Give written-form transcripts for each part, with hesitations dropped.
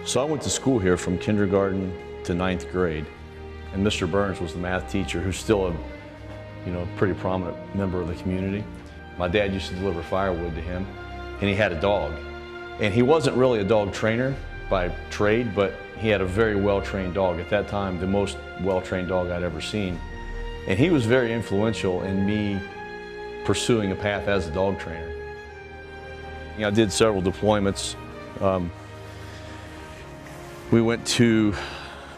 So I went to school here from kindergarten to 9th grade, and Mr. Burns was the math teacher, who's still a pretty prominent member of the community. My dad used to deliver firewood to him, and he had a dog. And he wasn't really a dog trainer by trade, but he had a very well-trained dog. At that time, the most well-trained dog I'd ever seen. And he was very influential in me pursuing a path as a dog trainer. I did several deployments. We went to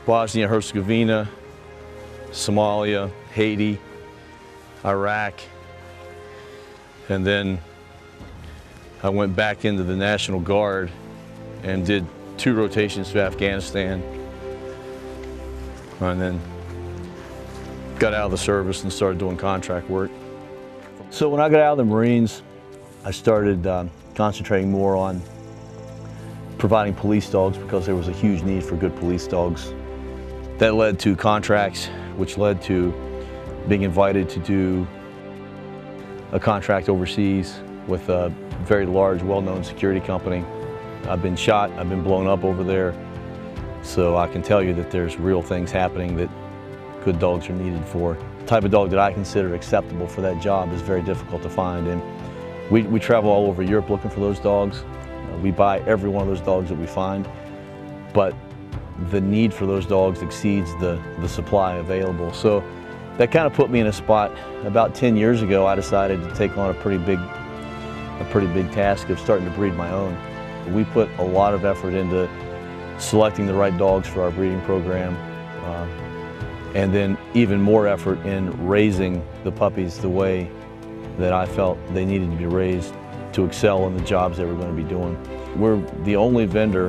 Bosnia-Herzegovina, Somalia, Haiti, Iraq, and then I went back into the National Guard and did 2 rotations to Afghanistan, and then got out of the service and started doing contract work. So when I got out of the Marines, I started concentrating more on providing police dogs because there was a huge need for good police dogs. That led to contracts, which led to being invited to do a contract overseas with a very large, well-known security company. I've been shot, I've been blown up over there, so I can tell you that there's real things happening that good dogs are needed for. The type of dog that I consider acceptable for that job is very difficult to find, and we travel all over Europe looking for those dogs. We buy every one of those dogs that we find, but the need for those dogs exceeds the supply available. So that kind of put me in a spot. About 10 years ago, I decided to take on a pretty big task of starting to breed my own. We put a lot of effort into selecting the right dogs for our breeding program, and then even more effort in raising the puppies the way that I felt they needed to be raised to excel in the jobs they were going to be doing. We're the only vendor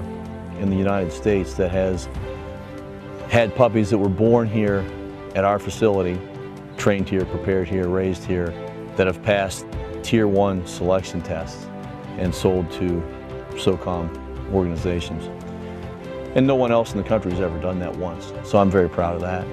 in the United States that has had puppies that were born here at our facility, trained here, prepared here, raised here, that have passed Tier 1 selection tests and sold to SOCOM organizations. And no one else in the country has ever done that once, so I'm very proud of that.